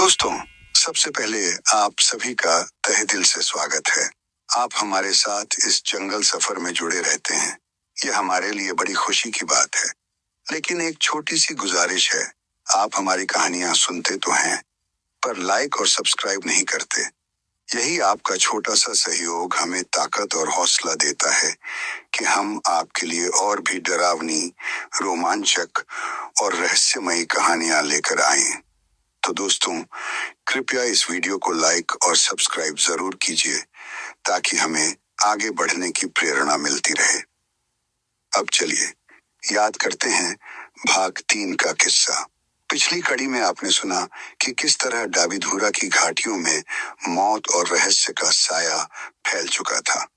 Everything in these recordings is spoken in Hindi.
दोस्तों, सबसे पहले आप सभी का तहे दिल से स्वागत है। आप हमारे साथ इस जंगल सफर में जुड़े रहते हैं। यह हमारे लिए बड़ी खुशी की बात है। लेकिन एक छोटी सी गुजारिश है, आप हमारी कहानियां सुनते तो हैं, पर लाइक और सब्सक्राइब नहीं करते। यही आपका छोटा सा सहयोग हमें ताकत और हौसला देता है कि हम आपके लिए और भी डरावनी, रोमांचक और रहस्यमयी कहानियां लेकर आएं। तो दोस्तों, कृपया इस वीडियो को लाइक और सब्सक्राइब जरूर कीजिए ताकि हमें आगे बढ़ने की प्रेरणा मिलती रहे। अब चलिए याद करते हैं भाग 3 का किस्सा। पिछली कड़ी में आपने सुना कि किस तरह डाबीधुरा की घाटियों में मौत और रहस्य का साया फैल चुका था।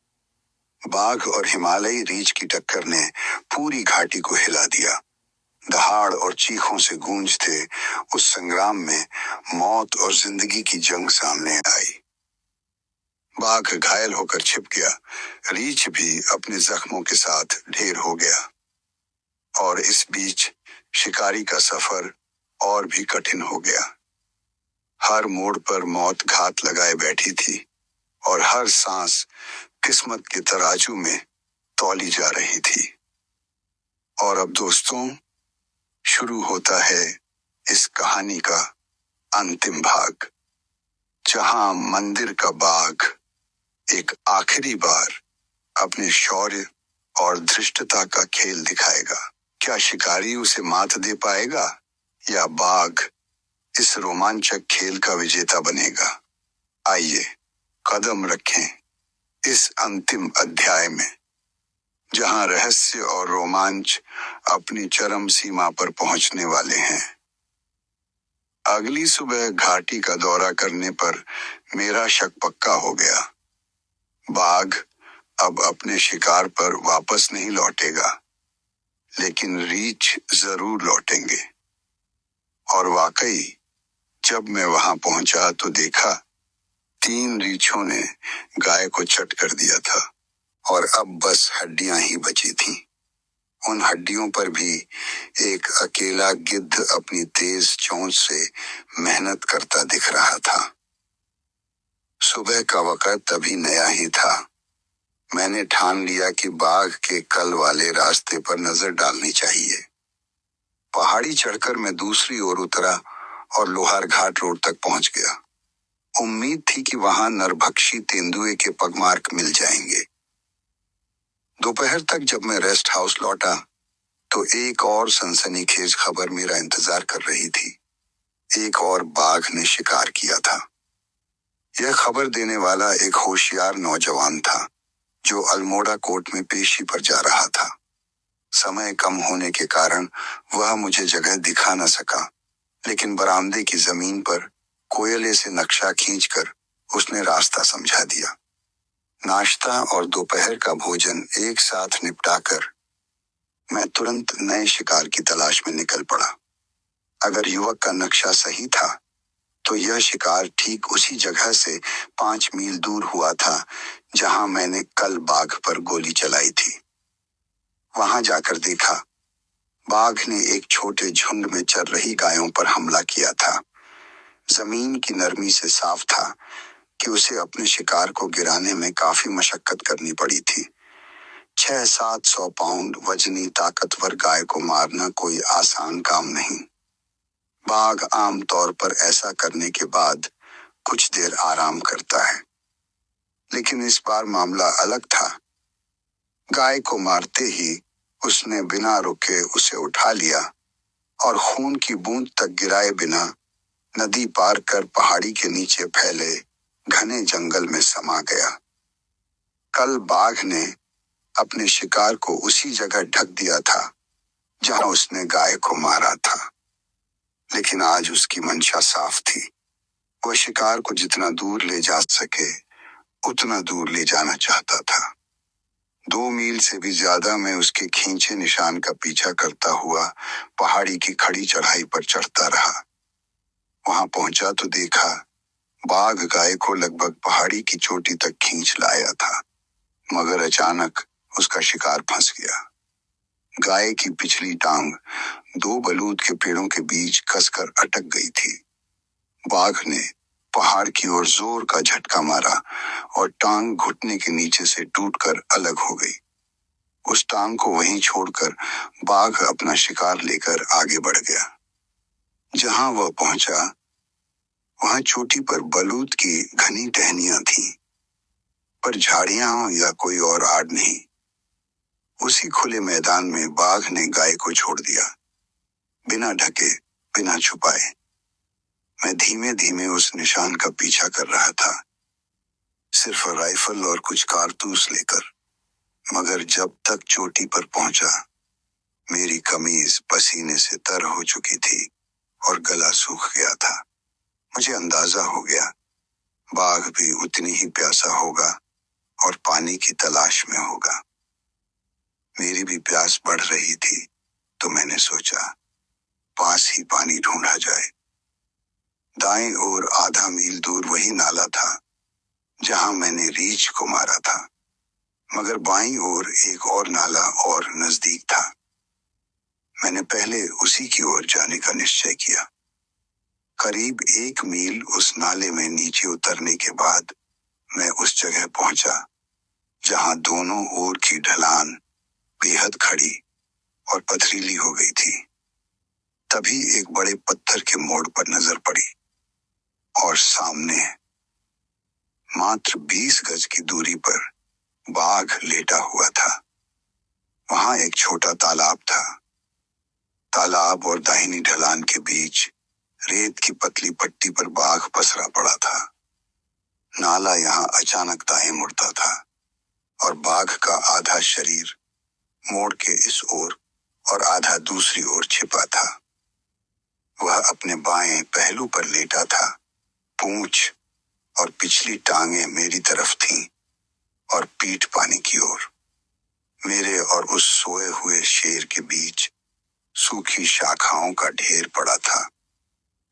बाघ और हिमालयी रीछ की टक्कर ने पूरी घाटी को हिला दिया। दहाड़ और चीखों से गूंजते उस संग्राम में मौत और जिंदगी की जंग सामने आई। बाघ घायल होकर छिप गया, रीछ भी अपने जख्मों के साथ ढेर हो गया, और इस बीच शिकारी का सफर और भी कठिन हो गया। हर मोड़ पर मौत घात लगाए बैठी थी और हर सांस किस्मत के तराजू में तौली जा रही थी। और अब दोस्तों, शुरू होता है इस कहानी का अंतिम भाग, जहां मंदिर का बाघ एक आखिरी बार अपने शौर्य और धृष्टता का खेल दिखाएगा। क्या शिकारी उसे मात दे पाएगा या बाघ इस रोमांचक खेल का विजेता बनेगा? आइए कदम रखें इस अंतिम अध्याय में, जहां रहस्य और रोमांच अपनी चरम सीमा पर पहुंचने वाले हैं। अगली सुबह घाटी का दौरा करने पर मेरा शक पक्का हो गया। बाघ अब अपने शिकार पर वापस नहीं लौटेगा, लेकिन रीछ जरूर लौटेंगे। और वाकई जब मैं वहां पहुंचा तो देखा 3 रीछों ने गाय को चट कर दिया था और अब बस हड्डियां ही बची थीं। उन हड्डियों पर भी एक अकेला गिद्ध अपनी तेज चोंच से मेहनत करता दिख रहा था। सुबह का वक्त अभी नया ही था। मैंने ठान लिया कि बाघ के कल वाले रास्ते पर नजर डालनी चाहिए। पहाड़ी चढ़कर मैं दूसरी ओर उतरा और लोहार घाट रोड तक पहुंच गया। उम्मीद थी कि वहां नरभक्षी तेंदुए के पगमार्क मिल जाएंगे। दोपहर तक जब मैं रेस्ट हाउस लौटा तो एक और सनसनीखेज खबर मेरा इंतजार कर रही थी। एक और बाघ ने शिकार किया था। यह खबर देने वाला एक होशियार नौजवान था जो अल्मोड़ा कोर्ट में पेशी पर जा रहा था। समय कम होने के कारण वह मुझे जगह दिखा न सका, लेकिन बरामदे की जमीन पर कोयले से नक्शा खींचकर उसने रास्ता समझा दिया। नाश्ता और दोपहर का भोजन एक साथ निपटाकर मैं तुरंत नए शिकार की तलाश में निकल पड़ा। अगर युवक का नक्शा सही था तो यह शिकार ठीक उसी जगह से 5 मील दूर हुआ था जहां मैंने कल बाघ पर गोली चलाई थी। वहां जाकर देखा, बाघ ने एक छोटे झुंड में चर रही गायों पर हमला किया था। जमीन की नरमी से साफ था कि उसे अपने शिकार को गिराने में काफी मशक्कत करनी पड़ी थी। 600-700 पाउंड वजनी ताकतवर गाय को मारना कोई आसान काम नहीं। बाघ आमतौर पर ऐसा करने के बाद कुछ देर आराम करता है, लेकिन इस बार मामला अलग था। गाय को मारते ही उसने बिना रुके उसे उठा लिया और खून की बूंद तक गिराए बिना नदी पार कर पहाड़ी के नीचे फैले घने जंगल में समा गया। कल बाघ ने अपने शिकार को उसी जगह ढक दिया था जहां उसने गाय को मारा था, लेकिन आज उसकी मंशा साफ थी। वह शिकार को जितना दूर ले जा सके उतना दूर ले जाना चाहता था। 2 मील से भी ज्यादा मैं उसके खींचे निशान का पीछा करता हुआ पहाड़ी की खड़ी चढ़ाई पर चढ़ता रहा। वहां पहुंचा तो देखा, बाघ गाय को लगभग पहाड़ी की चोटी तक खींच लाया था, मगर अचानक उसका शिकार फंस गया। गाय की पिछली टांग 2 बलूत के पेड़ों के बीच कसकर अटक गई थी। बाघ ने पहाड़ की ओर जोर का झटका मारा और टांग घुटने के नीचे से टूटकर अलग हो गई। उस टांग को वहीं छोड़कर बाघ अपना शिकार लेकर आगे बढ़ गया। जहां वह पहुंचा वहां चोटी पर बलूत की घनी टहनियां थीं, पर झाड़ियां या कोई और आड़ नहीं। उसी खुले मैदान में बाघ ने गाय को छोड़ दिया, बिना ढके, बिना छुपाए। मैं धीमे धीमे उस निशान का पीछा कर रहा था, सिर्फ राइफल और कुछ कारतूस लेकर। मगर जब तक चोटी पर पहुंचा, मेरी कमीज पसीने से तर हो चुकी थी और गला सूख गया था। मुझे अंदाजा हो गया, बाघ भी उतनी ही प्यासा होगा और पानी की तलाश में होगा। मेरी भी प्यास बढ़ रही थी, तो मैंने सोचा, पास ही पानी ढूंढा जाए। दाएं ओर आधा मील दूर वही नाला था जहां मैंने रीछ को मारा था, मगर बाईं ओर एक और नाला और नजदीक था। मैंने पहले उसी की ओर जाने का निश्चय किया। करीब 1 मील उस नाले में नीचे उतरने के बाद मैं उस जगह पहुंचा जहां दोनों ओर की ढलान बेहद खड़ी और पथरीली हो गई थी। तभी एक बड़े पत्थर के मोड़ पर नजर पड़ी और सामने मात्र 20 गज की दूरी पर बाघ लेटा हुआ था। वहां एक छोटा तालाब था। तालाब और दाहिनी ढलान के बीच रेत की पतली पट्टी पर बाघ पसरा पड़ा था। नाला यहाँ अचानक दाएं मुड़ता था और बाघ का आधा शरीर मोड़ के इस ओर और आधा दूसरी ओर छिपा था। वह अपने बाएं पहलू पर लेटा था। पूंछ और पिछली टांगें मेरी तरफ थीं और पीठ पानी की ओर। मेरे और उस सोए हुए शेर के बीच सूखी शाखाओं का ढेर पड़ा था,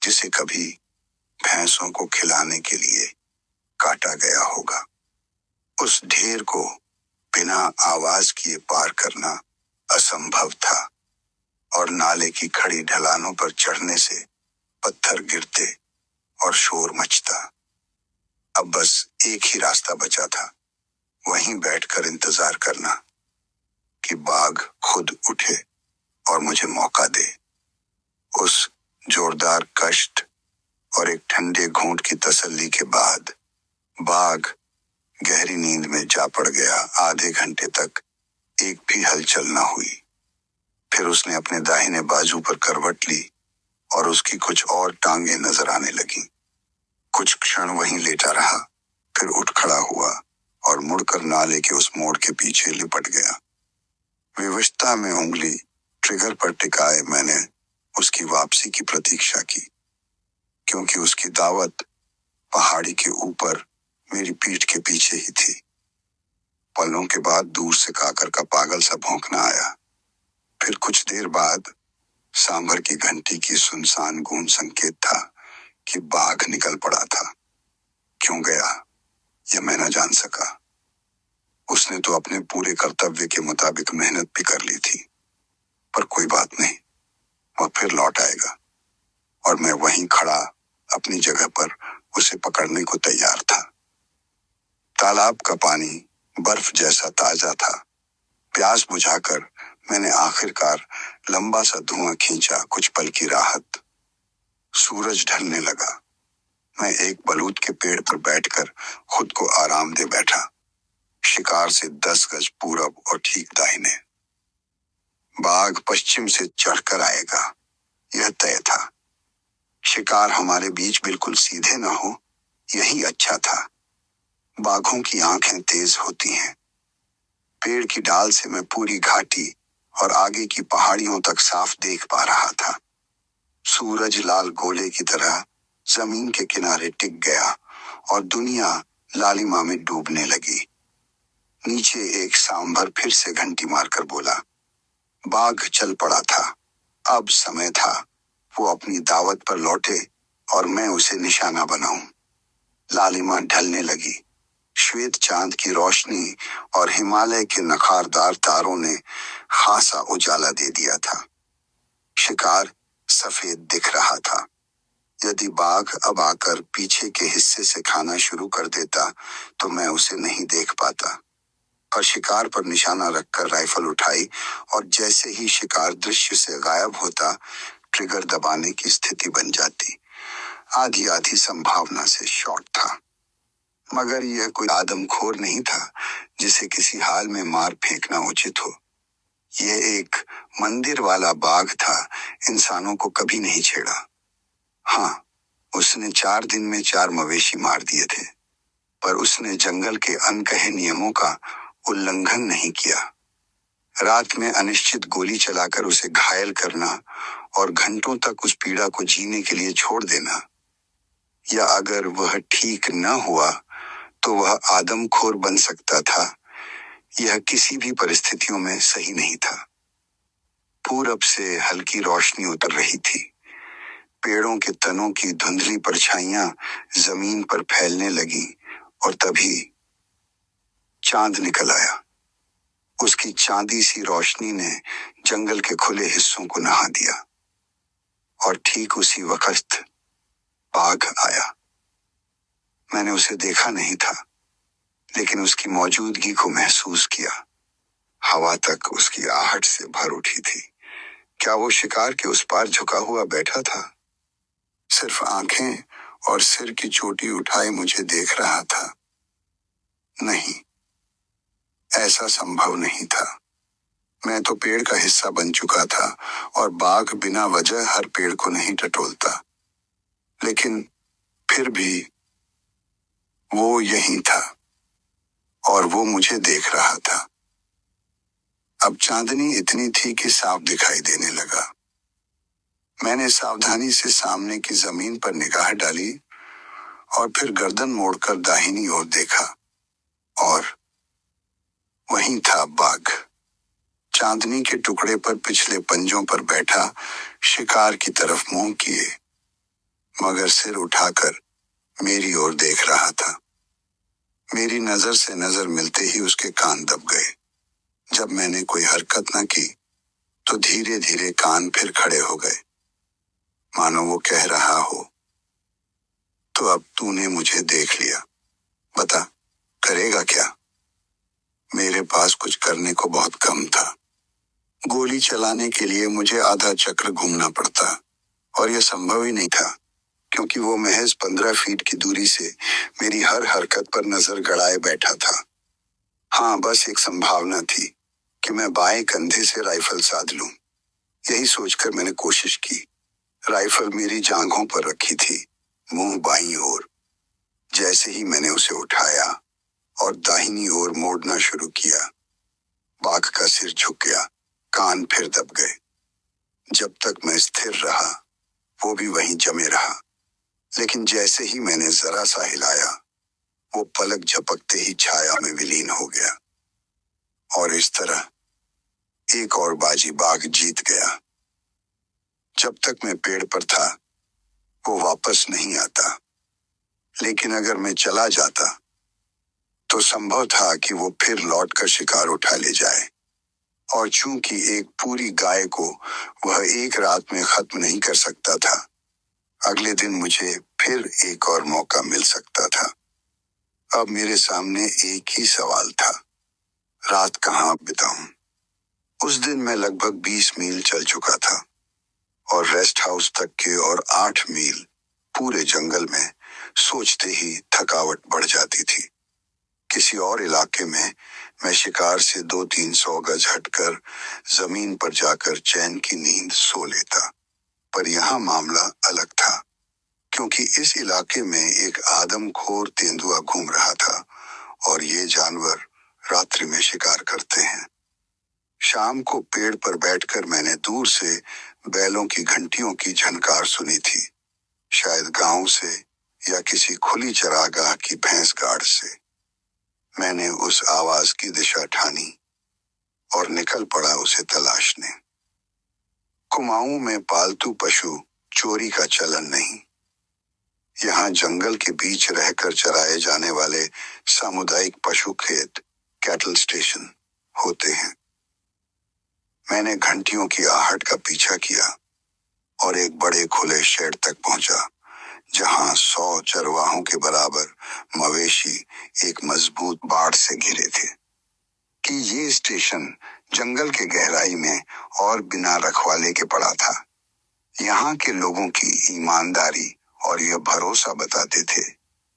जिसे कभी भैंसों को खिलाने के लिए काटा गया होगा। उस ढेर को बिना आवाज किए पार करना असंभव था और नाले की खड़ी ढलानों पर चढ़ने से पत्थर गिरते और शोर मचता। अब बस एक ही रास्ता बचा था, वहीं बैठकर इंतजार करना कि बाघ खुद उठे और मुझे मौका दे। उस जोरदार कष्ट और एक ठंडे घूंट की तसल्ली के बाद बाघ गहरी नींद में जा पड़ गया। आधे घंटे तक एक भी हलचल न हुई। फिर उसने अपने दाहिने बाजू पर करवट ली और उसकी कुछ और टांगें नजर आने लगीं। कुछ क्षण वहीं लेटा रहा, फिर उठ खड़ा हुआ और मुड़कर नाले के उस मोड़ के पीछे लिपट गया। विवशता में उंगली ट्रिगर पर टिकाए मैंने उसकी वापसी की प्रतीक्षा की, क्योंकि उसकी दावत पहाड़ी के ऊपर मेरी पीठ के पीछे ही थी। पलों के बाद दूर से काकर का पागल सा भौंकना आया। फिर कुछ देर बाद सांभर की घंटी की सुनसान गूंज संकेत था कि बाघ निकल पड़ा था। क्यों गया यह मैं न जान सका। उसने तो अपने पूरे कर्तव्य के मुताबिक मेहनत भी कर ली थी, पर कोई बात नहीं, वह फिर लौट आएगा। और मैं वहीं खड़ा अपनी जगह पर उसे पकड़ने को तैयार था। तालाब का पानी बर्फ जैसा ताजा था। प्यास बुझाकर मैंने आखिरकार लंबा सा धुआं खींचा। कुछ पल की राहत। सूरज ढलने लगा। मैं एक बलूत के पेड़ पर बैठकर खुद को आराम दे बैठा। शिकार से 10 गज पूरब और ठीक दाहिने। बाघ पश्चिम से चढ़कर आएगा, यह तय था। शिकार हमारे बीच बिल्कुल सीधे न हो, यही अच्छा था। बाघों की आंखें तेज होती हैं। पेड़ की डाल से मैं पूरी घाटी और आगे की पहाड़ियों तक साफ देख पा रहा था। सूरज लाल गोले की तरह जमीन के किनारे टिक गया और दुनिया लालिमा में डूबने लगी। नीचे एक सांभर फिर से घंटी मारकर बोला। बाघ चल पड़ा था। अब समय था वो अपनी दावत पर लौटे और मैं उसे निशाना बनाऊं। लालिमा ढलने लगी। श्वेत चांद की रोशनी और हिमालय के नखारदार तारों ने खासा उजाला दे दिया था। शिकार सफेद दिख रहा था। यदि बाघ अब आकर पीछे के हिस्से से खाना शुरू कर देता तो मैं उसे नहीं देख पाता, और शिकार पर निशाना रखकर राइफल उठाई और जैसे ही शिकार दृश्य से गायब होता ट्रिगर दबाने की स्थिति बन जाती। आधी आधी संभावना से शॉट था, मगर यह कोई आदमखोर नहीं था जिसे किसी हाल में मार फेंकना उचित हो। यह एक मंदिर वाला बाघ था, इंसानों को कभी नहीं छेड़ा। हाँ, उसने 4 दिन में 4 मवेशी मार दिए थे, पर उसने जंगल के अनकहे नियमों का उल्लंघन नहीं किया। रात में अनिश्चित गोली चलाकर उसे घायल करना और घंटों तक उस पीड़ा को जीने के लिए छोड़ देना, या अगर वह ठीक न हुआ तो वह आदमखोर बन सकता था, यह किसी भी परिस्थितियों में सही नहीं था। पूरब से हल्की रोशनी उतर रही थी। पेड़ों के तनों की धुंधली परछाइयां जमीन पर फैलने लगी और तभी चांद निकल आया। उसकी चांदी सी रोशनी ने जंगल के खुले हिस्सों को नहा दिया, और ठीक उसी वक्त बाघ आया। मैंने उसे देखा नहीं था, लेकिन उसकी मौजूदगी को महसूस किया। हवा तक उसकी आहट से भर उठी थी। क्या वो शिकार के उस पार झुका हुआ बैठा था, सिर्फ आंखें और सिर की चोटी उठाए मुझे देख रहा था? नहीं, ऐसा संभव नहीं था। मैं तो पेड़ का हिस्सा बन चुका था, और बाघ बिना वजह हर पेड़ को नहीं टटोलता। लेकिन फिर भी वो यहीं था, और वो मुझे देख रहा था। अब चांदनी इतनी थी कि साफ दिखाई देने लगा। मैंने सावधानी से सामने की जमीन पर निगाह डाली और फिर गर्दन मोड़कर दाहिनी ओर देखा, और वहीं था बाघ, चांदनी के टुकड़े पर पिछले पंजों पर बैठा, शिकार की तरफ मुंह किए, मगर सिर उठाकर मेरी ओर देख रहा था। मेरी नजर से नजर मिलते ही उसके कान दब गए। जब मैंने कोई हरकत न की तो धीरे धीरे कान फिर खड़े हो गए, मानो वो कह रहा हो, तो अब तूने मुझे देख लिया, बता करेगा क्या? मेरे पास कुछ करने को बहुत कम था। गोली चलाने के लिए मुझे आधा चक्र घूमना पड़ता, और यह संभव ही नहीं था, क्योंकि वो महज 15 फीट की दूरी से मेरी हर हरकत पर नजर गड़ाए बैठा था। हाँ, बस एक संभावना थी कि मैं बाएं कंधे से राइफल साध लूं। यही सोचकर मैंने कोशिश की। राइफल मेरी जांघों पर रखी थी, मुंह बाईं ओर। जैसे ही मैंने उसे उठाया और दाहिनी ओर मोड़ना शुरू किया, बाघ का सिर झुक गया, कान फिर दब गए। जब तक मैं स्थिर रहा, वो भी वहीं जमे रहा। लेकिन जैसे ही मैंने जरा सा हिलाया, वो पलक झपकते ही छाया में विलीन हो गया। और इस तरह एक और बाजी बाघ जीत गया। जब तक मैं पेड़ पर था, वो वापस नहीं आता, लेकिन अगर मैं चला जाता तो संभव था कि वो फिर लौटकर शिकार उठा ले जाए। और चूंकि एक पूरी गाय को वह एक रात में खत्म नहीं कर सकता था, अगले दिन मुझे फिर एक और मौका मिल सकता था। अब मेरे सामने एक ही सवाल था, रात कहाँ बिताऊं? उस दिन मैं लगभग 20 मील चल चुका था, और रेस्ट हाउस तक के और 8 मील पूरे जंगल में सोचते ही थकावट बढ़ जाती थी। किसी और इलाके में मैं शिकार से 200-300 गज हटकर जमीन पर जाकर चैन की नींद सो लेता, पर यहाँ मामला अलग था, क्योंकि इस इलाके में एक आदमखोर तेंदुआ घूम रहा था, और ये जानवर रात्रि में शिकार करते हैं। शाम को पेड़ पर बैठकर मैंने दूर से बैलों की घंटियों की झनकार सुनी थी, शायद गांव से या किसी खुली चरागाह की भैंस गाड़ से। मैंने उस आवाज की दिशा ठानी और निकल पड़ा उसे तलाशने। कुमाऊं में पालतू पशु चोरी का चलन नहीं। यहाँ जंगल के बीच रहकर चराए जाने वाले सामुदायिक पशु खेत, कैटल स्टेशन होते हैं। मैंने घंटियों की आहट का पीछा किया और एक बड़े खुले शेड तक पहुंचा, चरवाहों के बराबर मवेशी एक मजबूत बाड़ से घिरे थे कि ये स्टेशन जंगल के गहराई में और बिना रखवाले के पड़ा था। यहाँ के लोगों की ईमानदारी और यह भरोसा बताते थे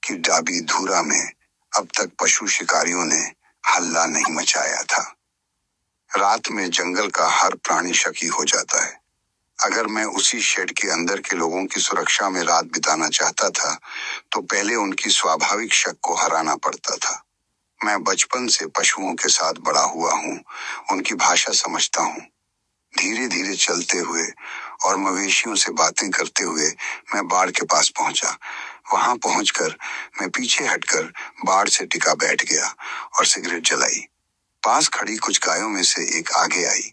कि डाबी धूरा में अब तक पशु शिकारियों ने हल्ला नहीं मचाया था। रात में जंगल का हर प्राणी शकी हो जाता है। अगर मैं उसी शेड के अंदर के लोगों की सुरक्षा में रात बिताना चाहता था तो पहले उनकी स्वाभाविक शक को हराना पड़ता था। मैं बचपन से पशुओं के साथ बड़ा हुआ हूँ, उनकी भाषा समझता हूँ। धीरे धीरे चलते हुए और मवेशियों से बातें करते हुए मैं बाड़ के पास पहुंचा। वहां पहुंचकर मैं पीछे हटकर बाड़ से टिका बैठ गया और सिगरेट जलाई। पास खड़ी कुछ गायों में से एक आगे आई,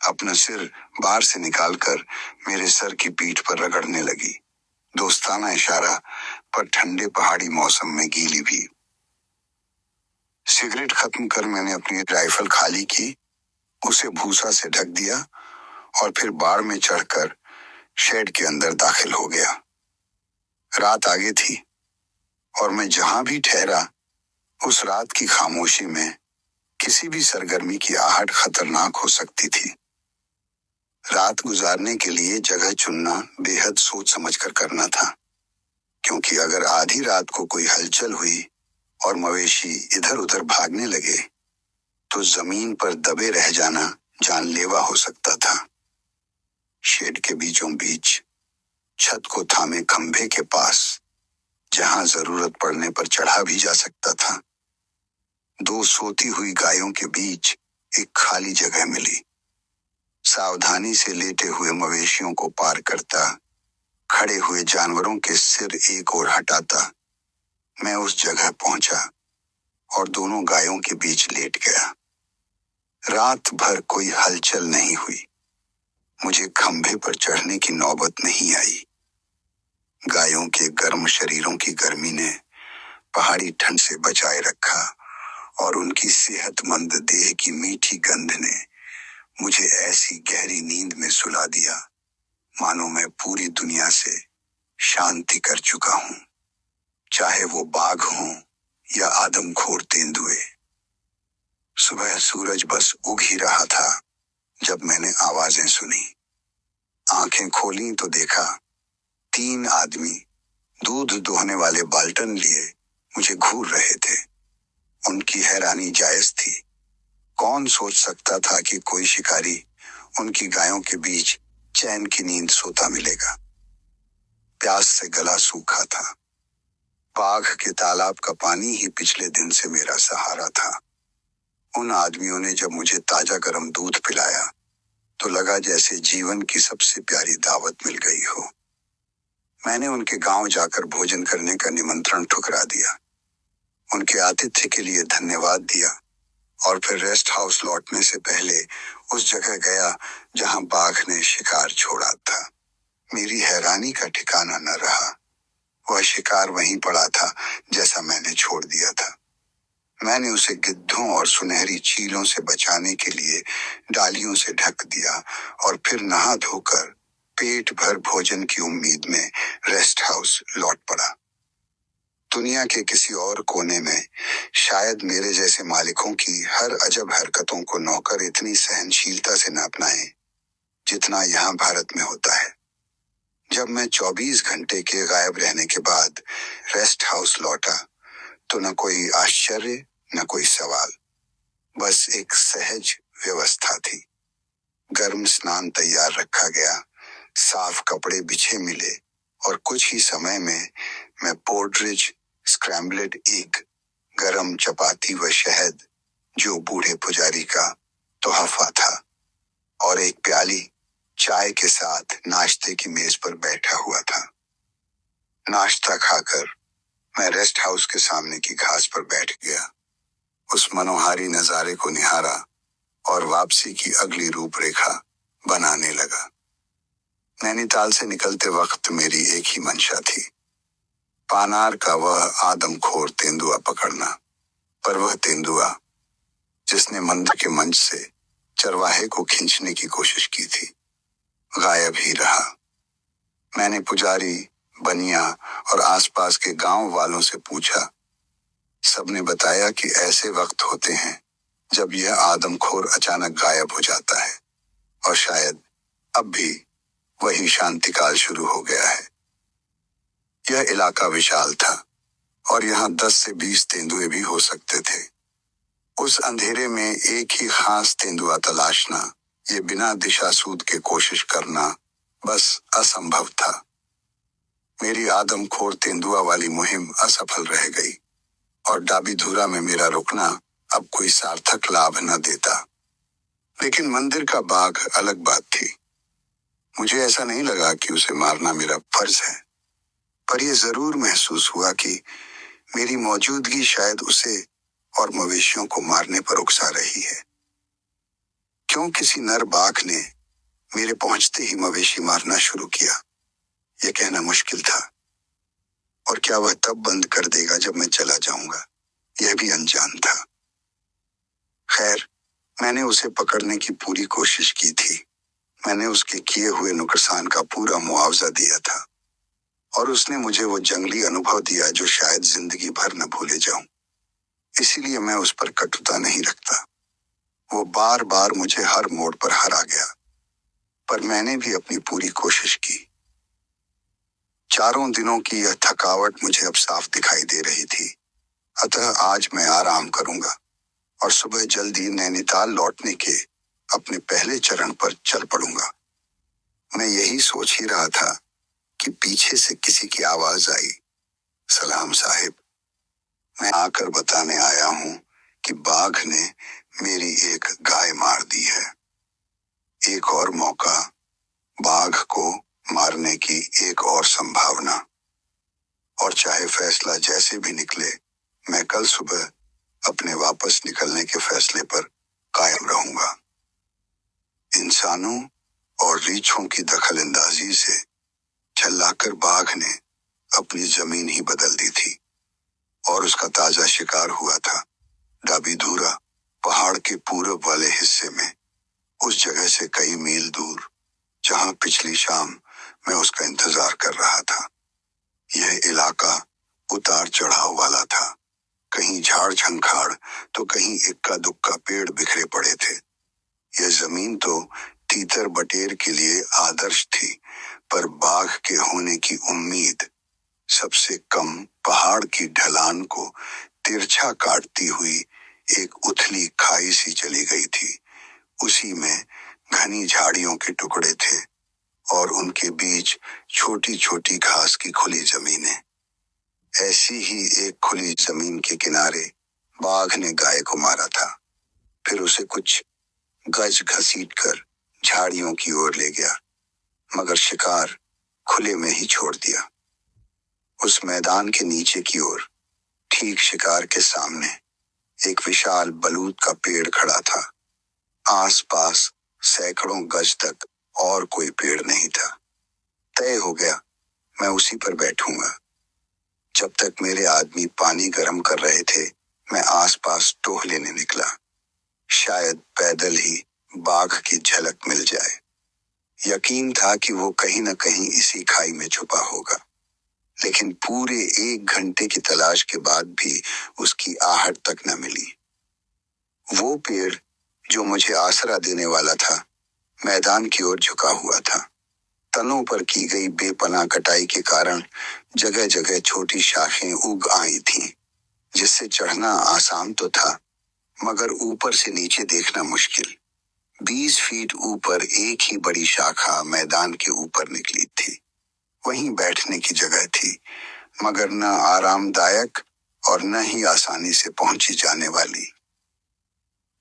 अपना सिर बाड़ से निकालकर मेरे सर की पीठ पर रगड़ने लगी। दोस्ताना इशारा, पर ठंडे पहाड़ी मौसम में गीली भी। सिगरेट खत्म कर मैंने अपनी राइफल खाली की, उसे भूसा से ढक दिया और फिर बाड़ में चढ़कर शेड के अंदर दाखिल हो गया। रात आगे थी और मैं जहां भी ठहरा उस रात की खामोशी में किसी भी सरगर्मी की आहट खतरनाक हो सकती थी। रात गुजारने के लिए जगह चुनना बेहद सोच समझकर करना था, क्योंकि अगर आधी रात को कोई हलचल हुई और मवेशी इधर उधर भागने लगे तो जमीन पर दबे रह जाना जानलेवा हो सकता था। शेड के बीचों बीच छत को थामे खंभे के पास, जहां जरूरत पड़ने पर चढ़ा भी जा सकता था, दो सोती हुई गायों के बीच एक खाली जगह मिली। सावधानी से लेटे हुए मवेशियों को पार करता, खड़े हुए जानवरों के सिर एक ओर हटाता, मैं उस जगह पहुंचा और दोनों गायों के बीच लेट गया। रात भर कोई हलचल नहीं हुई। मुझे खंभे पर चढ़ने की नौबत नहीं आई। गायों के गर्म शरीरों की गर्मी ने पहाड़ी ठंड से बचाए रखा और उनकी सेहतमंद देह की मीठी गंध ने मुझे ऐसी गहरी नींद में सुला दिया मानो मैं पूरी दुनिया से शांति कर चुका हूं, चाहे वो बाघ हों या आदमखोर तेंदुए। सुबह सूरज बस उग ही रहा था जब मैंने आवाजें सुनी। आंखें खोली तो देखा 3 आदमी दूध दोहने वाले बाल्टन लिए मुझे घूर रहे थे। उनकी हैरानी जायज थी। कौन सोच सकता था कि कोई शिकारी उनकी गायों के बीच चैन की नींद सोता मिलेगा। प्यास से गला सूखा था। बाघ के तालाब का पानी ही पिछले दिन से मेरा सहारा था। उन आदमियों ने जब मुझे ताजा गर्म दूध पिलाया तो लगा जैसे जीवन की सबसे प्यारी दावत मिल गई हो। मैंने उनके गांव जाकर भोजन करने का निमंत्रण ठुकरा दिया। उनके आतिथ्य के लिए धन्यवाद दिया और फिर रेस्ट हाउस लौटने से पहले उस जगह गया जहां बाघ ने शिकार छोड़ा था। मेरी हैरानी का ठिकाना न रहा। वह शिकार वहीं पड़ा था जैसा मैंने छोड़ दिया था। मैंने उसे गिद्धों और सुनहरी चीलों से बचाने के लिए डालियों से ढक दिया और फिर नहा धोकर पेट भर भोजन की उम्मीद में रेस्ट हाउस लौट पड़ा। दुनिया के किसी और कोने में शायद मेरे जैसे मालिकों की हर अजब हरकतों को नौकर इतनी सहनशीलता से न अपनाए जितना यहाँ भारत में होता है। जब मैं 24 घंटे के गायब रहने के बाद रेस्ट हाउस लौटा तो न कोई आश्चर्य न कोई सवाल, बस एक सहज व्यवस्था थी। गर्म स्नान तैयार रखा गया, साफ कपड़े बिछे मिले और कुछ ही समय में मैं पोर्टरिज, स्क्रैम्बल्ड एग, गरम चपाती व शहद, जो बूढ़े पुजारी का तोहफा था, और एक प्याली चाय के साथ नाश्ते की मेज पर बैठा हुआ था। नाश्ता खाकर मैं रेस्ट हाउस के सामने की घास पर बैठ गया। उस मनोहारी नजारे को निहारा और वापसी की अगली रूपरेखा बनाने लगा। नैनीताल से निकलते वक्त मेरी एक ही मंशा थी, पानार का वह आदमखोर तेंदुआ पकड़ना। पर वह तेंदुआ जिसने मंदिर के मंच से चरवाहे को खींचने की कोशिश की थी, गायब ही रहा। मैंने पुजारी बनिया और आसपास के गांव वालों से पूछा। सबने बताया कि ऐसे वक्त होते हैं जब यह आदमखोर अचानक गायब हो जाता है और शायद अब भी वही शांतिकाल शुरू हो गया है। यह इलाका विशाल था और यहाँ 10 से 20 तेंदुए भी हो सकते थे। उस अंधेरे में एक ही खास तेंदुआ तलाशना, ये बिना दिशा सूद के कोशिश करना बस असंभव था। मेरी आदमखोर तेंदुआ वाली मुहिम असफल रह गई और डाबीधुरा में मेरा रुकना अब कोई सार्थक लाभ न देता। लेकिन मंदिर का बाघ अलग बात थी। मुझे ऐसा नहीं लगा कि उसे मारना मेरा फर्ज है, पर यह जरूर महसूस हुआ कि मेरी मौजूदगी शायद उसे और मवेशियों को मारने पर उकसा रही है। क्यों किसी नर बाघ ने मेरे पहुंचते ही मवेशी मारना शुरू किया, यह कहना मुश्किल था। और क्या वह तब बंद कर देगा जब मैं चला जाऊंगा, यह भी अनजान था। खैर, मैंने उसे पकड़ने की पूरी कोशिश की थी। मैंने उसके किए हुए नुकसान का पूरा मुआवजा दिया था और उसने मुझे वो जंगली अनुभव दिया जो शायद जिंदगी भर न भूले जाऊं। इसीलिए मैं उस पर कटुता नहीं रखता। वो बार बार मुझे हर मोड़ पर हरा गया, पर मैंने भी अपनी पूरी कोशिश की। 4 दिनों की यह थकावट मुझे अब साफ दिखाई दे रही थी। अतः आज मैं आराम करूंगा और सुबह जल्दी नैनीताल लौटने के अपने पहले चरण पर चल पड़ूंगा। मैं यही सोच ही रहा था कि पीछे से किसी की आवाज आई, सलाम साहिब। मैं आकर बताने आया हूं कि बाघ ने मेरी एक गाय मार दी है। एक और मौका, बाघ को मारने की एक और संभावना। और चाहे फैसला जैसे भी निकले, मैं कल सुबह अपने वापस निकलने के फैसले पर कायम रहूंगा। इंसानों और रीछों की दखलंदाजी से छल्लाकर बाघ ने अपनी जमीन ही बदल दी थी और उसका ताजा शिकार हुआ था डाबीधुरा पहाड़ के पूरब वाले हिस्से में, उस जगह से कई मील दूर जहां पिछली शाम मैं उसका इंतजार कर रहा था। यह इलाका उतार चढ़ाव वाला था। कहीं झाड़ झंखाड़ तो कहीं इक्का दुक्का पेड़ बिखरे पड़े थे। यह जमीन तो तीतर बटेर के लिए आदर्श थी, पर बाघ के होने की उम्मीद सबसे कम पहाड़ की ढलान को तिरछा काटती हुई एक उथली खाई सी चली गई थी। उसी में घनी झाड़ियों के टुकड़े थे और उनके बीच छोटी छोटी घास की खुली जमीनें। ऐसी ही एक खुली जमीन के किनारे बाघ ने गाय को मारा था। फिर उसे कुछ गज घसीटकर झाड़ियों की ओर ले गया, मगर शिकार खुले में ही छोड़ दिया। उस मैदान के नीचे की ओर, ठीक शिकार के सामने, एक विशाल बलूत का पेड़ खड़ा था। आसपास सैकड़ों गज तक और कोई पेड़ नहीं था। तय हो गया, मैं उसी पर बैठूंगा। जब तक मेरे आदमी पानी गर्म कर रहे थे, मैं आसपास टोह लेने निकला। शायद पैदल ही बाघ की झलक मिल जाए। यकीन था कि वो कहीं न कहीं इसी खाई में छुपा होगा, लेकिन पूरे 1 घंटे की तलाश के बाद भी उसकी आहट तक न मिली। वो पेड़ जो मुझे आसरा देने वाला था, मैदान की ओर झुका हुआ था। तनों पर की गई बेपनाह कटाई के कारण जगह जगह छोटी शाखें उग आई थीं, जिससे चढ़ना आसान तो था, मगर ऊपर से नीचे देखना मुश्किल। 20 फीट ऊपर एक ही बड़ी शाखा मैदान के ऊपर निकली थी। वहीं बैठने की जगह थी, मगर न आरामदायक और न ही आसानी से पहुंची जाने वाली।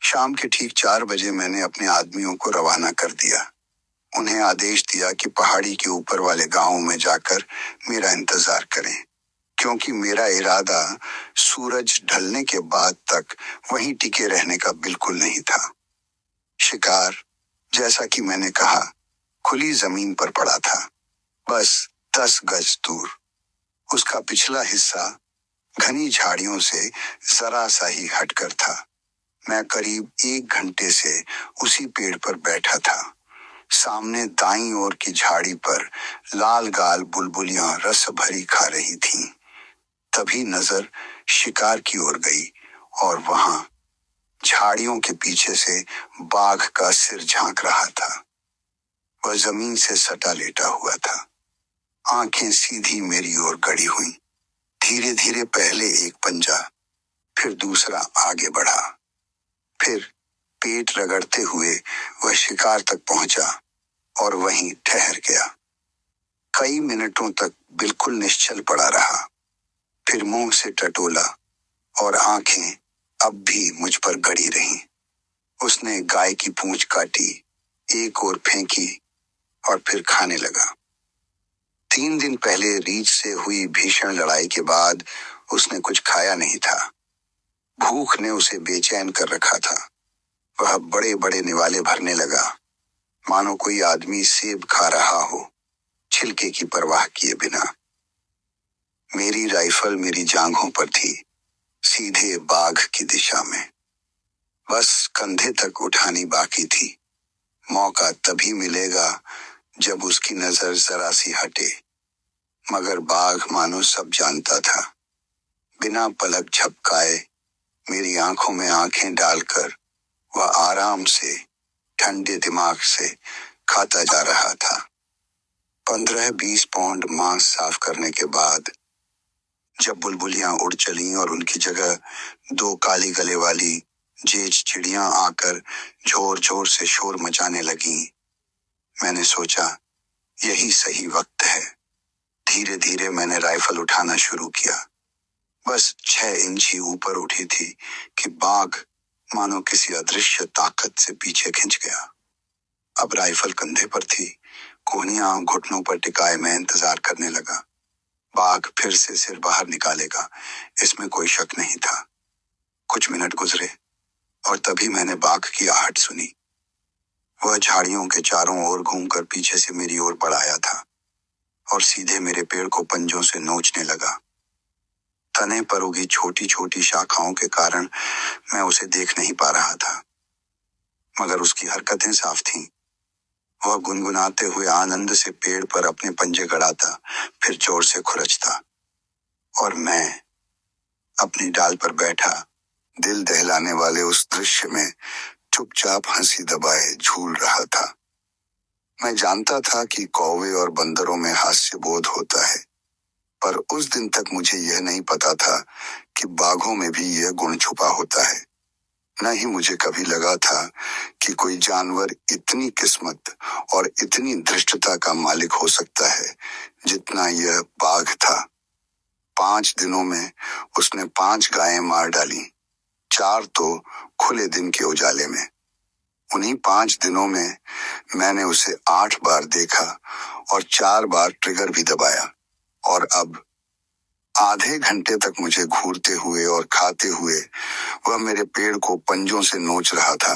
शाम के ठीक 4 बजे मैंने अपने आदमियों को रवाना कर दिया। उन्हें आदेश दिया कि पहाड़ी के ऊपर वाले गांवों में जाकर मेरा इंतजार करें, क्योंकि मेरा इरादा सूरज ढलने के बाद तक वहीं टिके रहने का बिल्कुल नहीं था। शिकार, जैसा कि मैंने कहा, खुली जमीन पर पड़ा था, बस 10 गज दूर। उसका पिछला हिस्सा घनी झाड़ियों से जरा सा ही हटकर था। मैं करीब 1 घंटे से उसी पेड़ पर बैठा था, सामने दाईं ओर की झाड़ी पर लाल गाल बुलबुलियां रस भरी खा रही थीं। तभी नजर शिकार की ओर गई और वहां झाड़ियों के पीछे से बाघ का सिर झांक रहा था। वह जमीन से सटा लेटा हुआ था, आंखें सीधी मेरी ओर गड़ी हुई। धीरे धीरे पहले एक पंजा, फिर दूसरा आगे बढ़ा, फिर पेट रगड़ते हुए वह शिकार तक पहुंचा और वहीं ठहर गया। कई मिनटों तक बिल्कुल निश्चल पड़ा रहा, फिर मुंह से टटोला और आंखें अब भी मुझ पर गड़ी रहीं। उसने गाय की पूंछ काटी, एक और फेंकी और फिर खाने लगा। 3 दिन पहले रीछ से हुई भीषण लड़ाई के बाद उसने कुछ खाया नहीं था। भूख ने उसे बेचैन कर रखा था। वह बड़े बड़े निवाले भरने लगा, मानो कोई आदमी सेब खा रहा हो, छिलके की परवाह किए बिना। मेरी राइफल मेरी जांघों पर थी, सीधे बाघ की दिशा में। बस कंधे तक उठानी बाकी थी। मौका तभी मिलेगा जब उसकी नजर जरा सी हटे। मगर बाघ मानो सब जानता था। बिना पलक झपकाए मेरी आंखों में आंखें डालकर वह आराम से, ठंडे दिमाग से खाता जा रहा था। 15-20 पाउंड मांस साफ करने के बाद जब बुलबुलियां उड़ चलीं और उनकी जगह 2 काली गले वाली जेज चिड़ियां आकर जोर जोर से शोर मचाने लगीं, मैंने सोचा यही सही वक्त है। धीरे धीरे मैंने राइफल उठाना शुरू किया। बस 6 इंच ही ऊपर उठी थी कि बाघ मानो किसी अदृश्य ताकत से पीछे खिंच गया। अब राइफल कंधे पर थी, कोहनियां घुटनों पर टिकाए मैं इंतजार करने लगा। बाघ फिर से सिर बाहर निकालेगा, इसमें कोई शक नहीं था। कुछ मिनट गुजरे और तभी मैंने बाघ की आहट सुनी। वह झाड़ियों के चारों ओर घूमकर पीछे से मेरी ओर बढ़ आया था और सीधे मेरे पेड़ को पंजों से नोचने लगा। तने पर उगी छोटी छोटी शाखाओं के कारण मैं उसे देख नहीं पा रहा था, मगर उसकी हरकतें साफ थीं। वह गुनगुनाते हुए आनंद से पेड़ पर अपने पंजे गड़ाता, फिर जोर से खुरचता, और मैं अपनी डाल पर बैठा दिल दहलाने वाले उस दृश्य में चुपचाप हंसी दबाए झूल रहा था। मैं जानता था कि कौवे और बंदरों में हास्य बोध होता है, पर उस दिन तक मुझे यह नहीं पता था कि बाघों में भी यह गुण छुपा होता है। न ही मुझे कभी लगा था कि कोई जानवर इतनी किस्मत और इतनी धृष्टता का मालिक हो सकता है जितना यह बाघ था। 5 दिनों में उसने 5 गायें मार डाली, 4 तो खुले दिन के उजाले में। उन्हीं 5 दिनों में मैंने उसे 8 बार देखा और 4 बार ट्रिगर भी दबाया, और अब आधे घंटे तक मुझे घूरते हुए और खाते हुए वह मेरे पेड़ को पंजों से नोच रहा था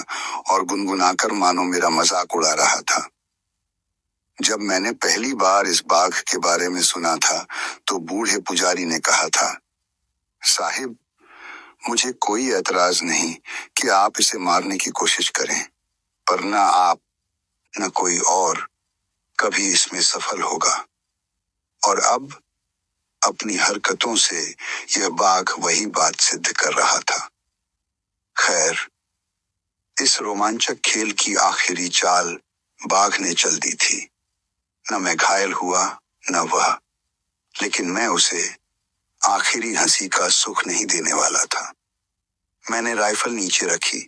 और गुनगुनाकर मानो मेरा मजाक उड़ा रहा था। जब मैंने पहली बार इस बाघ के बारे में सुना था तो बूढ़े पुजारी ने कहा था, साहिब, मुझे कोई एतराज नहीं कि आप इसे मारने की कोशिश करें, पर न आप न कोई और कभी इसमें सफल होगा। और अब अपनी हरकतों से यह बाघ वही बात सिद्ध कर रहा था। खैर, इस रोमांचक खेल की आखिरी चाल बाघ ने चल दी थी। न मैं घायल हुआ न वह, लेकिन मैं उसे आखिरी हंसी का सुख नहीं देने वाला था। मैंने राइफल नीचे रखी,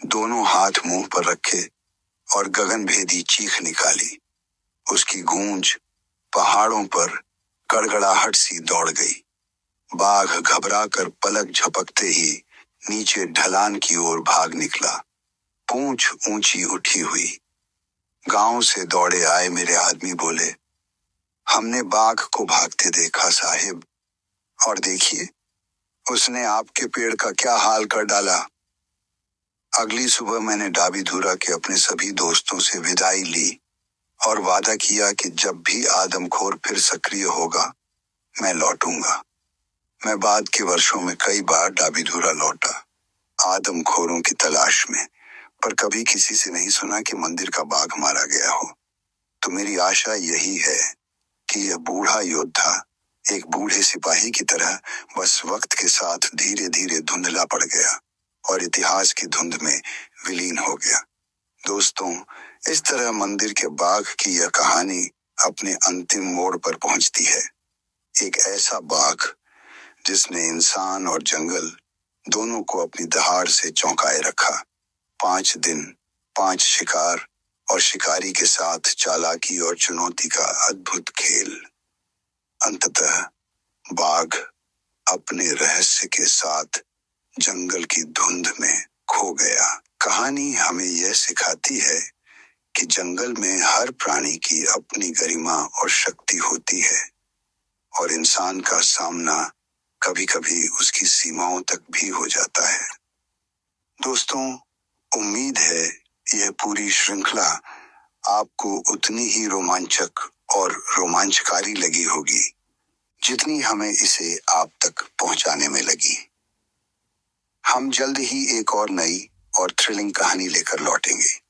दोनों हाथ मुंह पर रखे और गगनभेदी चीख निकाली। उसकी गूंज पहाड़ों पर गड़गड़ाहट सी दौड़ गई। बाघ घबराकर पलक झपकते ही नीचे ढलान की ओर भाग निकला, पूंछ ऊंची उठी हुई। गांव से दौड़े आए मेरे आदमी बोले, हमने बाघ को भागते देखा साहिब, और देखिए उसने आपके पेड़ का क्या हाल कर डाला। अगली सुबह मैंने डाबी धुरा के अपने सभी दोस्तों से विदाई ली और वादा किया कि जब भी आदमखोर फिर सक्रिय होगा मैं लौटूंगा। मैं बाद के वर्षों में कई बार डाबी धुरा लौटा, आदमखोरों की तलाश में, पर कभी किसी से नहीं सुना कि मंदिर का बाघ मारा गया हो। तो मेरी आशा यही है कि यह बूढ़ा योद्धा एक बूढ़े सिपाही की तरह बस वक्त के साथ धीरे धीरे धुंधला पड़ गया और इतिहास की धुंध में विलीन हो गया। दोस्तों, इस तरह मंदिर के बाघ की यह कहानी अपने अंतिम मोड़ पर पहुंचती है। एक ऐसा बाघ जिसने इंसान और जंगल दोनों को अपनी दहाड़ से चौंकाए रखा। 5 दिन, 5 शिकार और शिकारी के साथ चालाकी और चुनौती का अद्भुत खेल। अंततः बाघ अपने रहस्य के साथ जंगल की धुंध में खो गया। कहानी हमें यह सिखाती है कि जंगल में हर प्राणी की अपनी गरिमा और शक्ति होती है और इंसान का सामना कभी कभी उसकी सीमाओं तक भी हो जाता है। दोस्तों, उम्मीद है यह पूरी श्रृंखला आपको उतनी ही रोमांचक और रोमांचकारी लगी होगी जितनी हमें इसे आप तक पहुंचाने में लगी। हम जल्द ही एक और नई और थ्रिलिंग कहानी लेकर लौटेंगे।